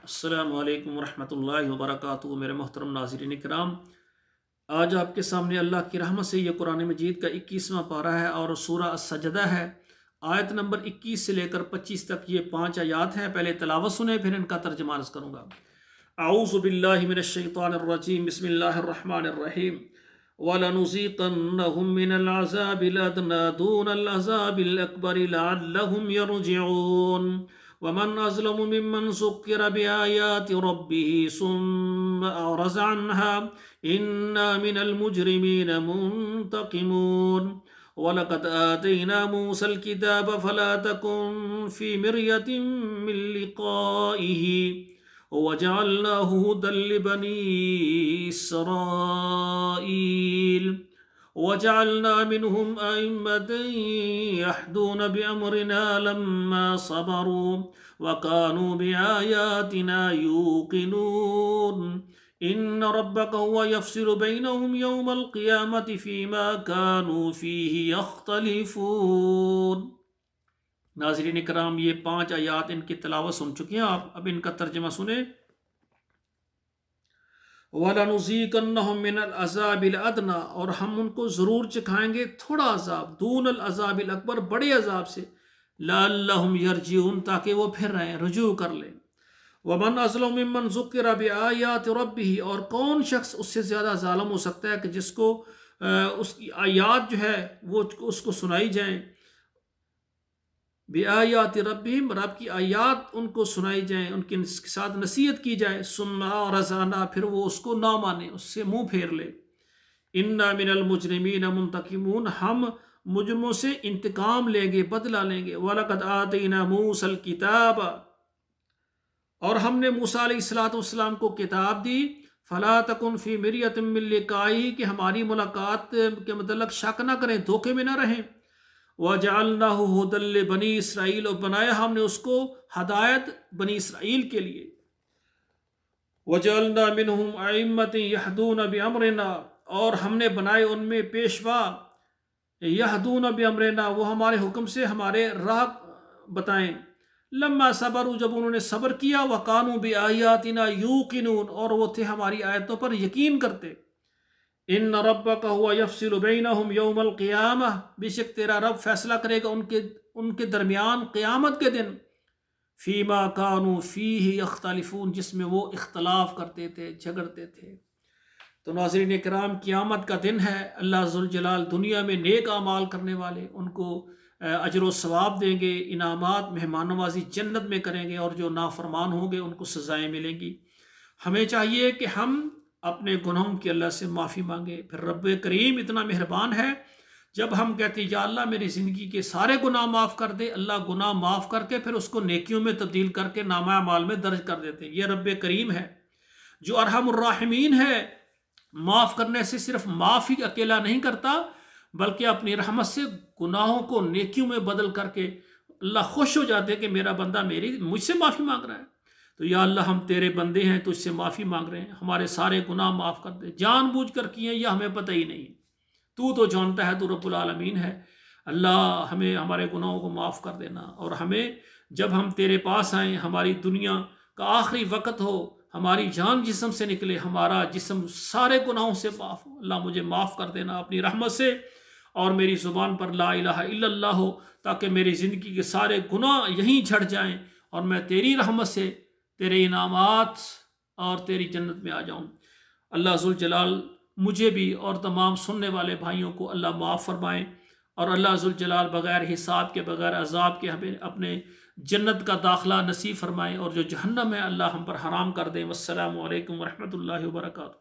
السلام علیکم ورحمۃ اللہ وبرکاتہ۔ میرے محترم ناظرین کرام، آج آپ کے سامنے اللہ کی رحمت سے یہ قرآن مجید کا 21واں پارہ ہے اور سورہ السجدہ ہے۔ آیت نمبر 21 سے لے کر 25 تک یہ 5 آیات ہیں۔ پہلے تلاوت سنیں پھر ان کا ترجمہ عرض کروں گا۔ اعوذ باللہ من الشیطان الرجیم، بسم اللہ الرحمن الرحیم۔ وَلَنُذِيقَنَّهُم مِّنَ الْعَذَابِ الْأَدْنَىٰ دُونَ الْعَذَابِ الْأَكْبَرِ لَعَلَّهُمْ يَرْجِعُونَ وَمَنْ أَظْلَمُ مِمَّنْ ذُكِّرَ بِآيَاتِ رَبِّهِ ثُمَّ أَعْرَضَ عَنْهَا إِنَّا مِنَ الْمُجْرِمِينَ مُنْتَقِمُونَ وَلَقَدْ آتَيْنَا مُوسَى الْكِتَابَ فَلَا تَكُنْ فِي مِرْيَةٍ مِّن لِّقَائِهِ وَجَعَلْنَاهُ هُدًى لِّبَنِي إِسْرَائِيلَ وَجَعَلْنَا مِنْهُمْ أَئِمَّةً يَهْدُونَ بِأَمْرِنَا لَمَّا صَبَرُوا وَكَانُوا بِآيَاتِنَا يُوقِنُونَ إِنَّ رَبَّكَ هُوَ يَفْصِلُ بَيْنَهُمْ يَوْمَ الْقِيَامَةِ فِيمَا كَانُوا فِيهِ يَخْتَلِفُونَ۔ ناظرین کرام، یہ 5 آیات ان کی تلاوت سن چکے ہیں آپ، اب ان کا ترجمہ سنیں۔ وَلَنُذِيقَنَّهُم مِّنَ الْعَذَابِ الْأَدْنَىٰ، اور ہم ان کو ضرور چکھائیں گے تھوڑا عذاب، دون العذاب الاکبر، بڑے عذاب سے، لَعَلَّهُمْ يَرْجِعُونَ، تاکہ وہ پھر رہیں، رجوع کر لیں۔ وَمَنْ أَظْلَمُ مِمَّنْ ذُكِّرَ بِآيَاتِ رَبِّهِ، اور کون شخص اس سے زیادہ ظالم ہو سکتا ہے کہ جس کو اس کی آیات جو ہے وہ اس کو سنائی جائیں، بِآیاتِ رَبِّهِمْ، رب کی آیات ان کو سنائی جائیں، ان کے ساتھ نصیحت کی جائے، ثُمَّ أَعْرَضَ عَنْهَا، پھر وہ اس کو نہ مانے، اس سے منہ پھیر لے۔ إِنَّا مِنَ الْمُجْرِمِينَ مُنْتَقِمُونَ، ہم مجرموں سے انتقام لیں گے، بدلہ لیں گے۔ وَلَقَدْ آتَيْنَا مُوسَى الْكِتَابَ، اور ہم نے موسیٰ علیہ السلام کو کتاب دی، فَلَا تَكُنْ فِي مِرْيَةٍ مِّن لِّقَائِهِ، کہ ہماری ملاقات کے متعلق شک نہ کریں، دھوکے میں نہ رہیں۔ وَجَعَلْنَاهُ هُدًى لِّبَنِي إِسْرَائِيلَ، اور بنایا ہم نے اس کو ہدایت بنی اسرائیل کے لیے۔ وَجَعَلْنَا مِنْهُمْ أَئِمَّةً يَهْدُونَ بِأَمْرِنَا، اور ہم نے بنائے ان میں پیشوا، يَهْدُونَ بِأَمْرِنَا، وہ ہمارے حکم سے ہمارے راہ بتائیں۔ لما صبروا، جب انہوں نے صبر کیا، وَكَانُوا بِآيَاتِنَا يُوقِنُونَ، اور وہ تھے ہماری آیتوں پر یقین کرتے۔ إِنَّ رَبَّكَ هُوَ يَفْصِلُ بَيْنَهُمْ يَوْمَ الْقِيَامَةِ، بے شک تیرا رب فیصلہ کرے گا ان کے درمیان قیامت کے دن، فِيمَا كَانُوا فِيهِ يَخْتَلِفُونَ، جس میں وہ اختلاف کرتے تھے، جھگڑتے تھے۔ تو ناظرین کرام، قیامت کا دن ہے، اللہ ذوالجلال دنیا میں نیک اعمال کرنے والے ان کو اجر و ثواب دیں گے، انعامات، مہمان نوازی جنت میں کریں گے، اور جو نافرمان ہوں گے ان کو سزائیں ملیں گی۔ ہمیں چاہیے کہ ہم اپنے گناہوں کی اللہ سے معافی مانگیں۔ پھر رب کریم اتنا مہربان ہے، جب ہم کہتے ہیں یا اللہ میری زندگی کے سارے گناہ معاف کر دے، اللہ گناہ معاف کر کے پھر اس کو نیکیوں میں تبدیل کر کے نامہ اعمال میں درج کر دیتے ہیں۔ یہ رب کریم ہے جو ارحم الراحمین ہے، معاف کرنے سے صرف معاف ہی اکیلا نہیں کرتا، بلکہ اپنی رحمت سے گناہوں کو نیکیوں میں بدل کر کے اللہ خوش ہو جاتے کہ میرا بندہ مجھ سے معافی مانگ رہا ہے۔ تو یا اللہ ہم تیرے بندے ہیں، تجھ سے معافی مانگ رہے ہیں، ہمارے سارے گناہ معاف کر دے، جان بوجھ کر کیے یا ہمیں پتہ ہی نہیں، تو جانتا ہے، تو رب العالمین ہے۔ اللہ ہمیں ہمارے گناہوں کو معاف کر دینا، اور ہمیں جب ہم تیرے پاس آئیں، ہماری دنیا کا آخری وقت ہو، ہماری جان جسم سے نکلے، ہمارا جسم سارے گناہوں سے معاف ہو، اللہ مجھے معاف کر دینا اپنی رحمت سے، اور میری زبان پر لا الہ الا اللہ ہو، تاکہ میری زندگی کے سارے گناہ یہیں جھڑ جائیں، اور میں تیری رحمت سے تیرے انعامات اور تیری جنت میں آ جاؤں۔ اللہ ذوالجلال مجھے بھی اور تمام سننے والے بھائیوں کو اللہ معاف فرمائیں، اور اللہ ذوالجلال بغیر حساب کے، بغیر عذاب کے ہمیں اپنے جنت کا داخلہ نصیب فرمائیں، اور جو جہنم ہے اللہ ہم پر حرام کر دیں۔ والسلام علیکم ورحمۃ اللہ وبرکاتہ۔